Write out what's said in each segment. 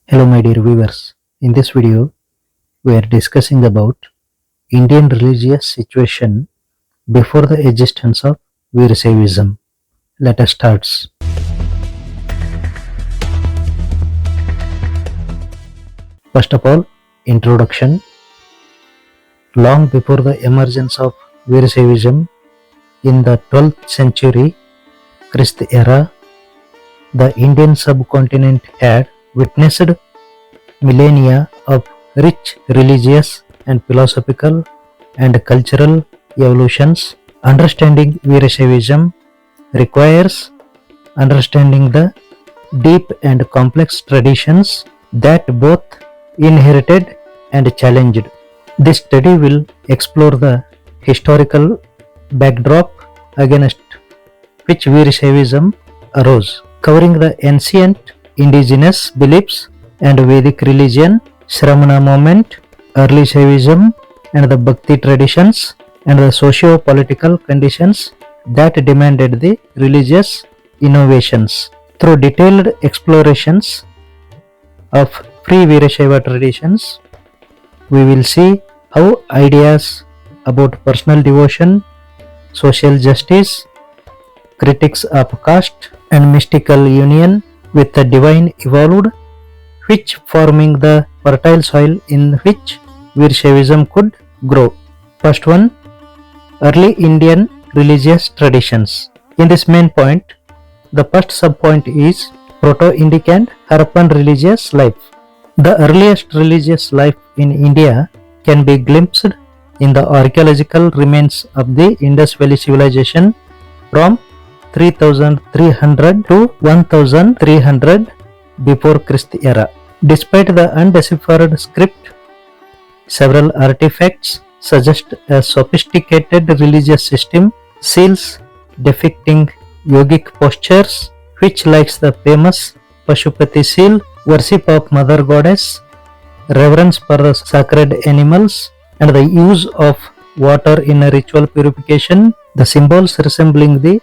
Hello my dear viewers. In this video, we are discussing about Indian religious situation before the existence of Virashaivism. Let us start. First of all, introduction. Long before the emergence of Virashaivism in the 12th century Christ era, the Indian subcontinent had witnessed millennia of rich religious and philosophical and cultural evolutions. Understanding Virashaivism requires understanding the deep and complex traditions that both inherited and challenged. This study will explore the historical backdrop against which Virashaivism arose, covering the ancient indigenous beliefs and Vedic religion, Shramana movement, early Shaivism, and the Bhakti traditions, and the socio-political conditions that demanded the religious innovations. Through detailed explorations of pre-Virashaiva traditions, we will see how ideas about personal devotion, social justice, critics of caste, and mystical union with the divine evolved, which forming the fertile soil in which Virashaivism could grow. First one, early Indian religious traditions. In this main point, the first subpoint is Proto-Indic and Harappan religious life. The earliest religious life in India can be glimpsed in the archaeological remains of the Indus Valley civilization from 3300 to 1300 before Christ era. Despite the undeciphered script, several artifacts suggest a sophisticated religious system, seals depicting yogic postures, which likes the famous Pashupati seal, worship of Mother Goddess, reverence for the sacred animals, and the use of water in a ritual purification. The symbols resembling the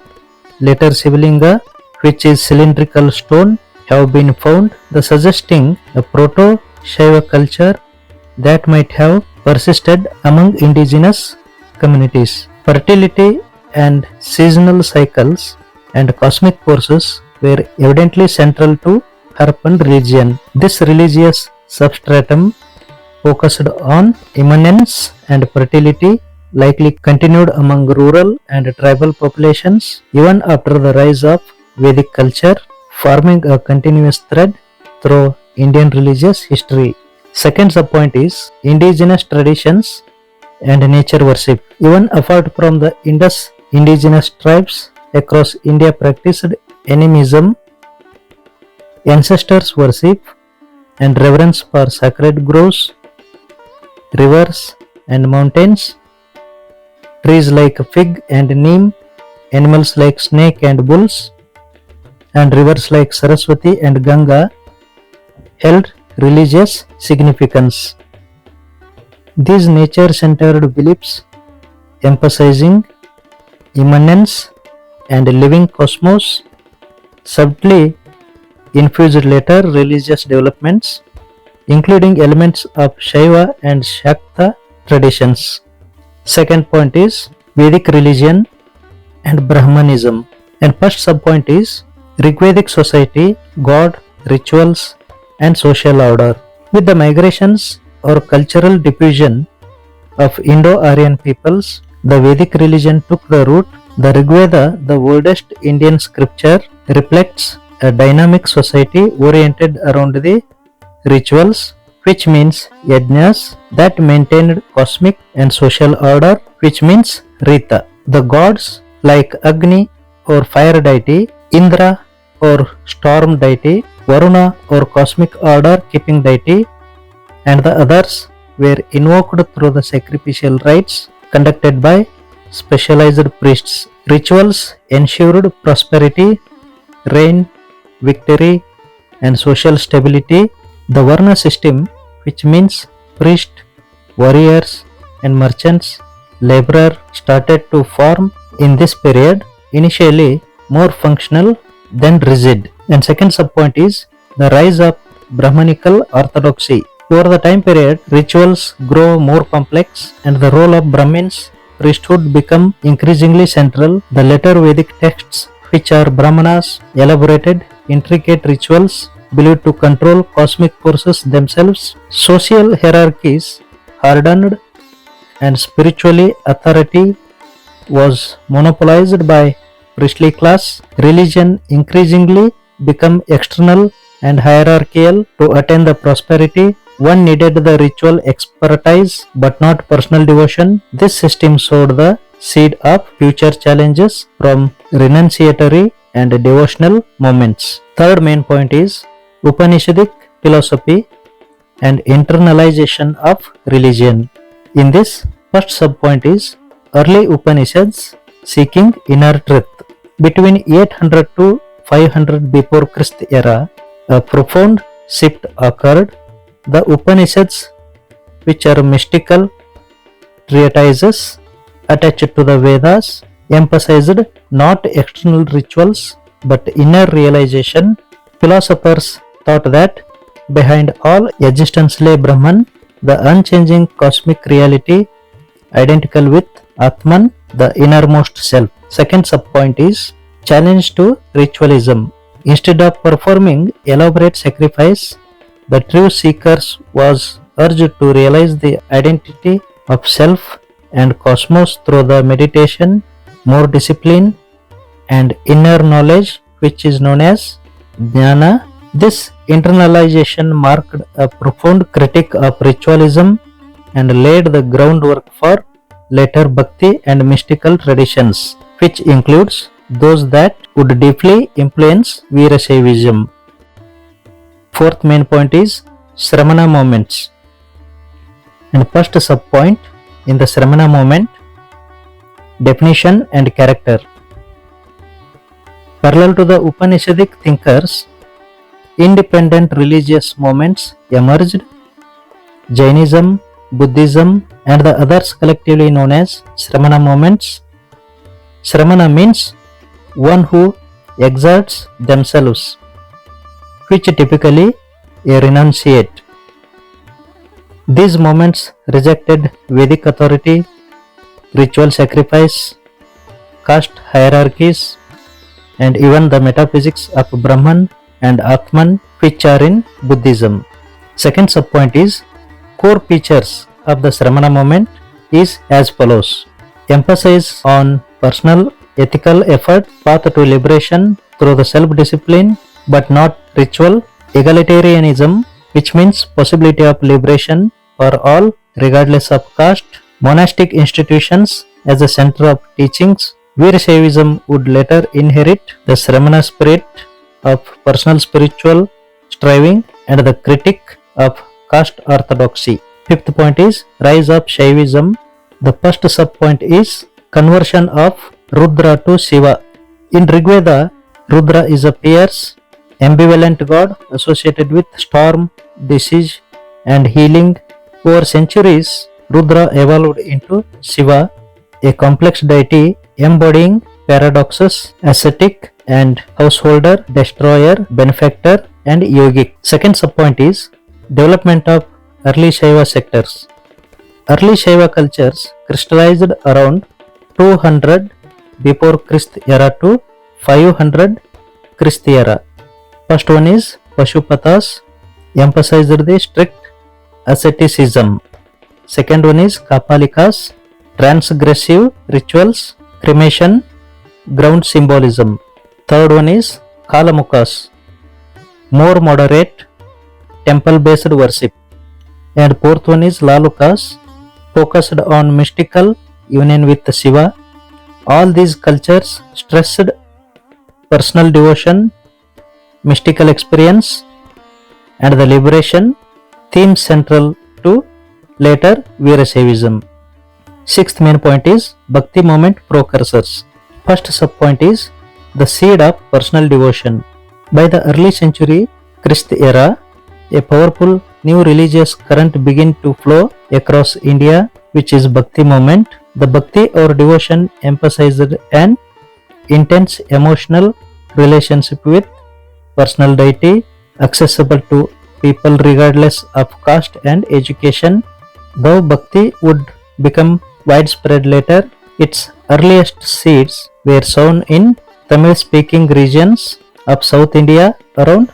later Shivalinga, which is cylindrical stone, have been found, suggesting a proto-Shaiva culture that might have persisted among indigenous communities. Fertility and seasonal cycles and cosmic forces were evidently central to Harappan religion. This religious substratum focused on immanence and fertility likely continued among rural and tribal populations even after the rise of Vedic culture, forming a continuous thread through Indian religious history. Second subpoint is indigenous traditions and nature worship. Even apart from the Indus, indigenous tribes across India practiced animism, ancestors worship, and reverence for sacred groves, rivers, and mountains. Trees like fig and neem, animals like snake and bulls, and rivers like Saraswati and Ganga held religious significance. These nature-centered beliefs, emphasizing immanence and living cosmos, subtly infused later religious developments, including elements of Shaiva and Shakta traditions. Second point is Vedic religion and Brahmanism. And first subpoint is Rigvedic society, God, rituals, and social order. With the migrations or cultural diffusion of Indo-Aryan peoples, the Vedic religion took the root. The Rigveda, the oldest Indian scripture, reflects a dynamic society oriented around the rituals, which means yajnas, that maintained cosmic and social order, which means Rita. The gods like Agni or fire deity, Indra or storm deity, Varuna or cosmic order keeping deity, and the others were invoked through the sacrificial rites conducted by specialized priests. Rituals ensured prosperity, rain, victory, and social stability. The Varna system, which means priest, warriors, and merchants, laborer, started to form in this period, initially more functional then rigid. And second subpoint is the rise of Brahmanical orthodoxy. Over the time period, rituals grow more complex and the role of Brahmins priesthood become increasingly central. The later Vedic texts, which are Brahmanas, elaborated, intricate rituals believed to control cosmic forces themselves. Social hierarchies hardened and spiritually authority was monopolized by priestly class. Religion increasingly became external and hierarchical. To attain the prosperity, one needed the ritual expertise but not personal devotion. This system sowed the seed of future challenges from renunciatory and devotional moments. Third main point is Upanishadic philosophy and internalization of religion. In this, first subpoint is early Upanishads seeking inner truth. Between 800 to 500 before Christ era, a profound shift occurred. The Upanishads, which are mystical treatises attached to the Vedas, emphasized not external rituals but inner realization. Philosophers thought that behind all existence lay Brahman, the unchanging cosmic reality identical with Atman, the innermost self. Second subpoint is challenge to ritualism. Instead of performing elaborate sacrifice, the true seekers was urged to realize the identity of self and cosmos through the meditation, more discipline, and inner knowledge, which is known as jnana. This internalization marked a profound critique of ritualism and laid the groundwork for later bhakti and mystical traditions, which includes those that would deeply influence Virashaivism. Fourth main point is Shramana movements. And first subpoint in the Shramana movement, definition and character. Parallel to the Upanishadic thinkers, independent religious movements emerged. Jainism, Buddhism, and the others collectively known as Shramana movements. Shramana means one who exerts themselves, which typically a renunciate. These movements rejected Vedic authority, ritual sacrifice, caste hierarchies, and even the metaphysics of Brahman and Atman, which are in Buddhism. Second subpoint is core features of the Shramana movement is as follows. Emphasis on personal ethical effort, path to liberation through the self-discipline but not ritual. Egalitarianism, which means possibility of liberation for all regardless of caste. Monastic institutions as the center of teachings. Virashaivism would later inherit the Shramana spirit of personal spiritual striving and the critique of caste orthodoxy. Fifth point is rise of Shaivism. The first subpoint is conversion of Rudra to Shiva. In Rigveda, Rudra is a fierce, ambivalent god associated with storm, disease, and healing. Over centuries, Rudra evolved into Shiva, a complex deity embodying paradoxes, ascetic and householder, destroyer, benefactor, and yogic. Second subpoint is development of early Shaiva sectors. Early Shaiva cultures crystallized around 200 before Christ era to 500 Christ era. First one is Pashupatas, emphasized the strict asceticism. Second one is Kapalikas, transgressive rituals, cremation, ground symbolism. Third one is Kalamukas, more moderate, temple-based worship. And fourth one is Lalukas, focused on mystical union with Shiva. All these cultures stressed personal devotion, mystical experience, and the liberation, themes central to later Virashaivism. Sixth main point is Bhakti movement precursors. First subpoint is the seed of personal devotion. By the early century Christ era, a powerful new religious current began to flow across India, which is Bhakti movement. The Bhakti or devotion emphasized an intense emotional relationship with personal deity, accessible to people regardless of caste and education. Though Bhakti would become widespread later, its earliest seeds were sown in Tamil speaking regions of South India around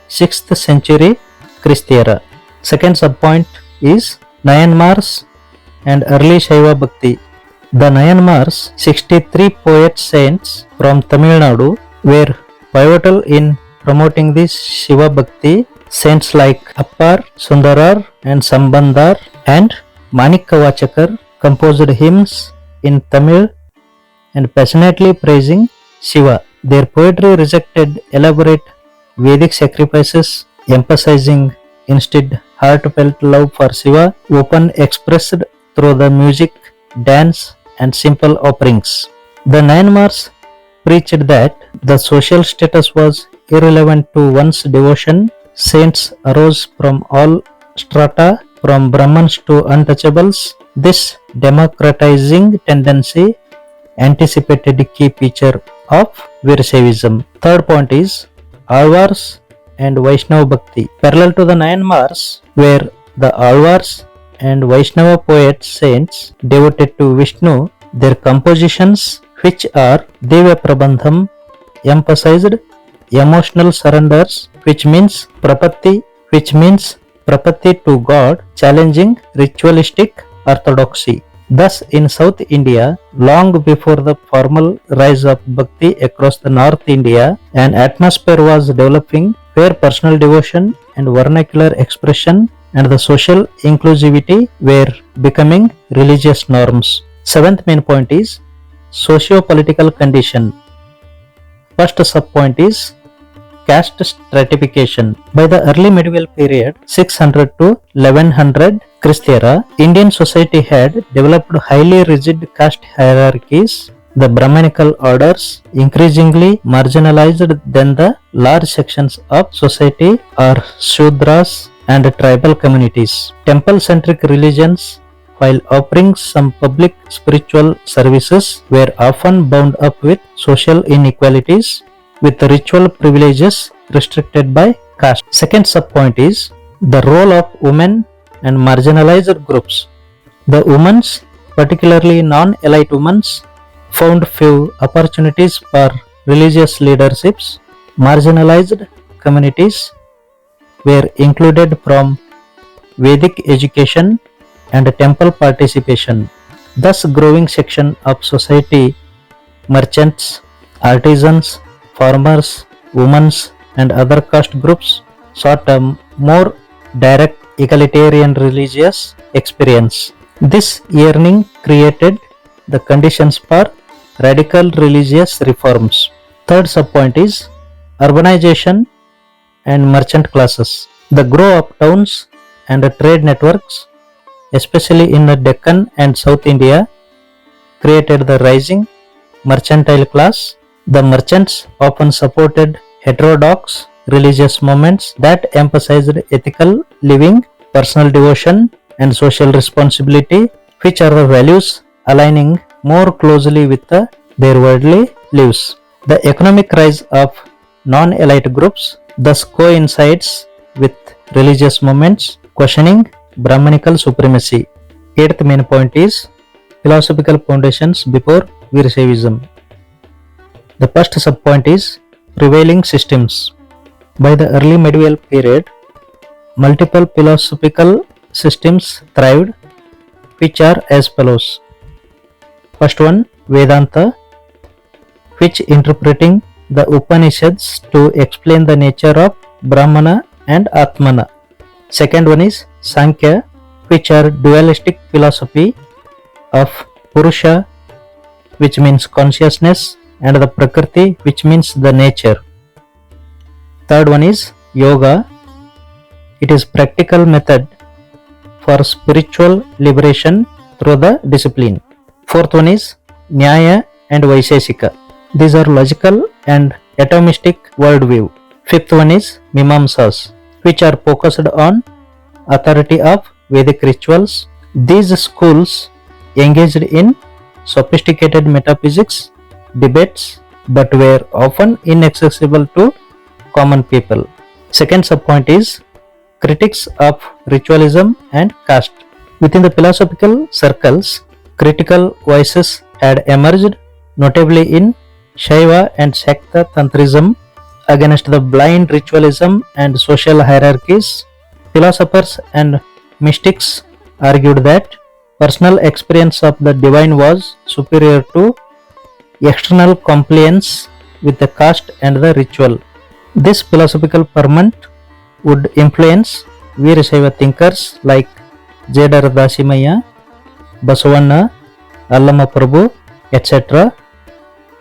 6th century Christi era. Second subpoint is Nayanmars and early Shaiva Bhakti. The Nayanmars, 63 poet saints from Tamil Nadu, were pivotal in promoting this Shiva Bhakti. Saints like Appar, Sundarar and Sambandar and Manikkavachakar composed hymns in Tamil and passionately praising Shiva. Their poetry rejected elaborate Vedic sacrifices, emphasizing instead heartfelt love for Shiva, open expressed through the music, dance, and simple offerings. The Nayanmars preached that the social status was irrelevant to one's devotion. Saints arose from all strata, from Brahmins to untouchables. This democratizing tendency anticipated a key feature of Virashaivism. Third point is Alvars and Vaishnava Bhakti. Parallel to the Nayanmars, where the Alvars and Vaishnava poets saints devoted to Vishnu, their compositions, which are Divya Prabandham, emphasized emotional surrenders, which means prapatti to God, challenging ritualistic orthodoxy. Thus, in South India, long before the formal rise of Bhakti across the North India, an atmosphere was developing where personal devotion and vernacular expression and the social inclusivity were becoming religious norms. Seventh main point is socio-political condition. First subpoint is caste stratification. By the early medieval period, 600 to 1100 Christi era, Indian society had developed highly rigid caste hierarchies. The Brahmanical orders, increasingly marginalized than the large sections of society, are Shudras and tribal communities. Temple-centric religions, while offering some public spiritual services, were often bound up with social inequalities, with ritual privileges restricted by caste. Second subpoint is the role of women and marginalized groups. The women, particularly non-elite women, found few opportunities for religious leaderships. Marginalized communities were included from Vedic education and temple participation. Thus, growing section of society, merchants, artisans, farmers, women, and other caste groups sought a more direct egalitarian religious experience. This yearning created the conditions for radical religious reforms. Third subpoint is urbanization and merchant classes. The growth of towns and trade networks, especially in the Deccan and South India, created the rising mercantile class. The merchants often supported heterodox religious movements that emphasized ethical living, personal devotion, and social responsibility, which are the values aligning more closely with their worldly lives. The economic rise of non-elite groups thus coincides with religious movements questioning Brahmanical supremacy. Eighth main point is philosophical foundations before Virashaivism. The first subpoint is prevailing systems. By the early medieval period, multiple philosophical systems thrived, which are as follows. First one, Vedanta, which interpreting the Upanishads to explain the nature of Brahmana and Atmana. Second one is Sankhya, which are dualistic philosophy of Purusha, which means consciousness, and the Prakriti, which means the nature. Third one is Yoga. It is practical method for spiritual liberation through the discipline. Fourth one is Nyaya and Vaisheshika. These are logical and atomistic worldview. Fifth one is Mimamsas, which are focused on authority of Vedic rituals. These schools engaged in sophisticated metaphysics, debates, but were often inaccessible to common people. Second subpoint is critics of ritualism and caste. Within the philosophical circles, critical voices had emerged, notably in Shaiva and Shakta Tantrism, against the blind ritualism and social hierarchies. Philosophers and mystics argued that personal experience of the divine was superior to external compliance with the caste and the ritual. This philosophical ferment would influence Veerashaiva thinkers like Jedar Dasimaya, Basavanna, Allama Prabhu, etc.,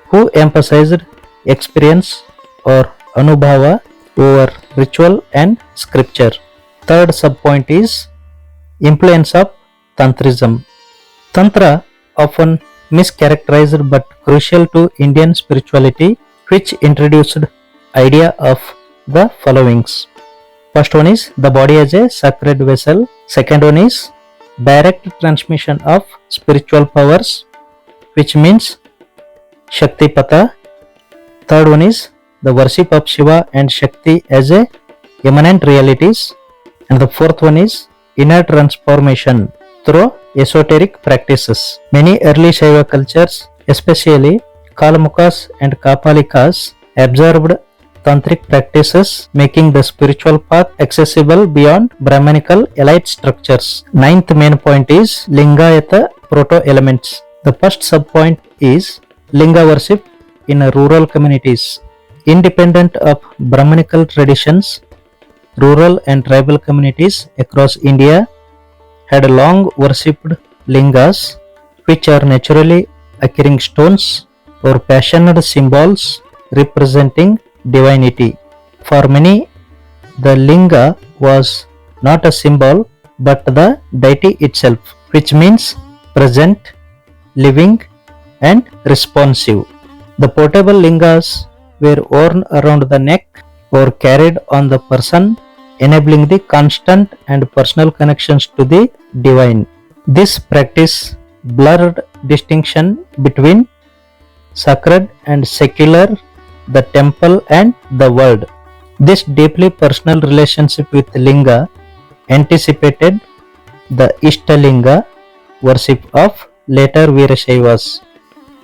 who emphasized experience or anubhava over ritual and scripture. Third subpoint is influence of Tantrism. Tantra, often mischaracterized but crucial to Indian spirituality, which introduced idea of the followings. First one is the body as a sacred vessel. Second one is direct transmission of spiritual powers, which means Shaktipata. Third one is the worship of Shiva and Shakti as a immanent realities. And the fourth one is inner transformation through esoteric practices. Many early Shaiva cultures, especially Kalamukas and Kapalikas, observed tantric practices, making the spiritual path accessible beyond Brahmanical elite structures. Ninth main point is Lingayata proto-elements. The first subpoint is Linga worship in rural communities. Independent of Brahmanical traditions, rural and tribal communities across India had long worshipped lingas, which are naturally occurring stones or fashioned symbols representing divinity. For many, the linga was not a symbol but the deity itself, which means present, living, and responsive. The portable lingas were worn around the neck or carried on the person, enabling the constant and personal connections to the divine. This practice blurred distinction between sacred and secular, the temple and the world. This deeply personal relationship with linga anticipated the Ishtalinga worship of later Veerashaivas.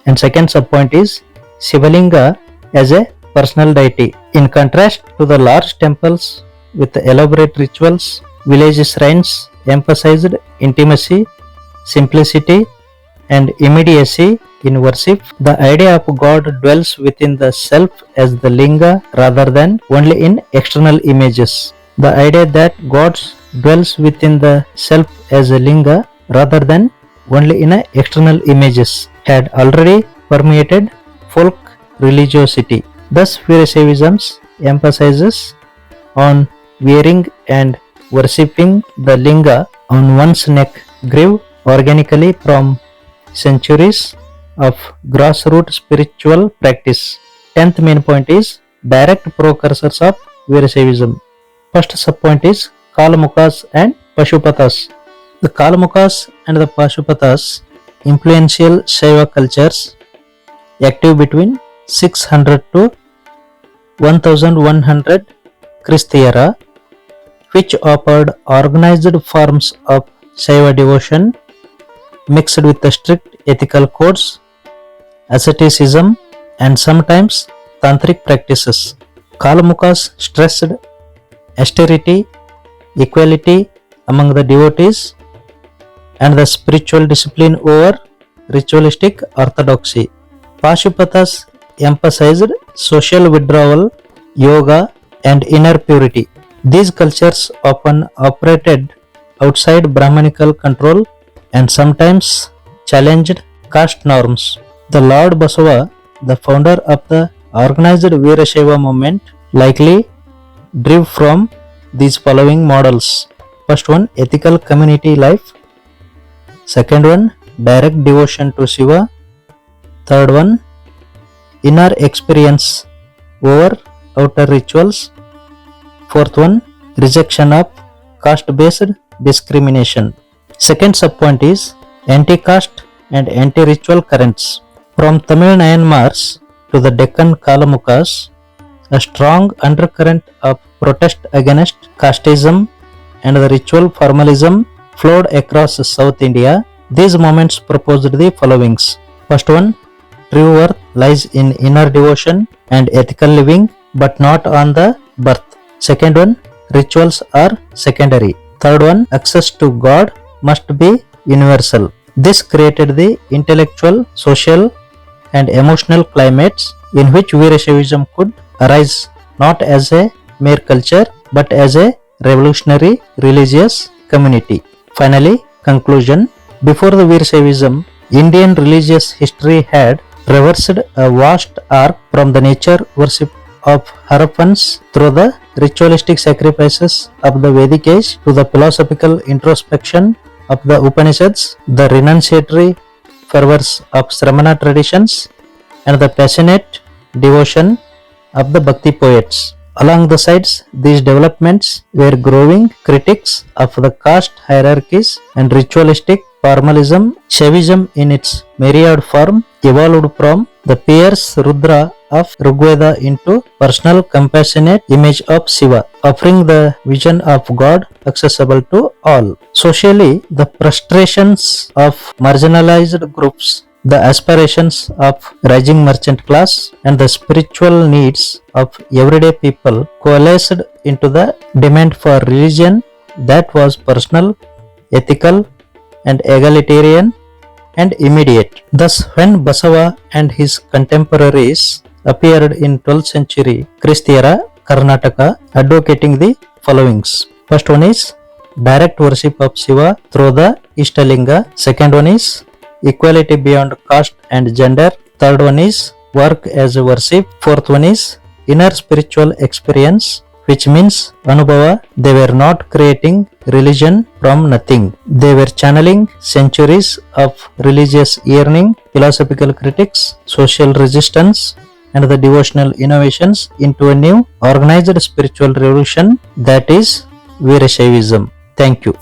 And second subpoint is Shivalinga as a personal deity. In contrast to the large temples with elaborate rituals, village shrines emphasized intimacy, simplicity, and immediacy in worship. The idea of God dwells within the self as the linga rather than only in external images. The idea that God dwells within the self as a linga rather than only in external images had already permeated folk religiosity. Thus, Virashaivism emphasizes on wearing and worshipping the linga on one's neck grew organically from centuries of grassroots spiritual practice. 10th main point is direct precursors of Virashaivism. First subpoint is Kalamukas and Pashupatas. The Kalamukas and the Pashupatas, influential Shaiva cultures active between 600 to 1100 Christi era, which offered organized forms of Shaiva devotion mixed with the strict ethical codes, asceticism, and sometimes tantric practices. Kalamukas stressed austerity, equality among the devotees, and the spiritual discipline over ritualistic orthodoxy. Pashupatas emphasized social withdrawal, yoga, and inner purity. These cultures often operated outside Brahmanical control and sometimes challenged caste norms. The Lord Basava, the founder of the organized Veerashaiva movement, likely drew from these following models. First one, ethical community life. Second one, direct devotion to Shiva. Third one, inner experience over outer rituals. Fourth one, rejection of caste-based discrimination. Second subpoint is anti-caste and anti-ritual currents. From Tamil Nayanmars to the Deccan Kalamukas, a strong undercurrent of protest against casteism and the ritual formalism flowed across South India. These moments proposed the followings. First one, true worth lies in inner devotion and ethical living, but not on the birth. Second one, rituals are secondary. Third one, access to God must be universal. This created the intellectual, social, and emotional climates in which Virashaivism could arise not as a mere culture but as a revolutionary religious community. Finally, conclusion. Before the Virashaivism, Indian religious history had traversed a vast arc from the nature worship of Harappans through the ritualistic sacrifices of the Vedic age to the philosophical introspection of the Upanishads, the renunciatory fervors of Shramana traditions, and the passionate devotion of the Bhakti poets. Along the sides, these developments were growing critics of the caste hierarchies and ritualistic formalism. Shaivism in its myriad form evolved from the fierce Rudra of Rigveda into personal compassionate image of Shiva, offering the vision of God accessible to all. Socially, the frustrations of marginalized groups, the aspirations of rising merchant class, and the spiritual needs of everyday people coalesced into the demand for religion that was personal, ethical, and egalitarian and immediate. Thus, when Basava and his contemporaries appeared in 12th century Christ era Karnataka advocating the followings. First one is direct worship of Shiva through the Ishtalinga. Second one is equality beyond caste and gender. Third one is work as a worship. Fourth one is inner spiritual experience, which means Anubhava. They were not creating religion from nothing. They were channeling centuries of religious yearning, philosophical critics, social resistance, and the devotional innovations into a new organized spiritual revolution that is Virashaivism. Thank you.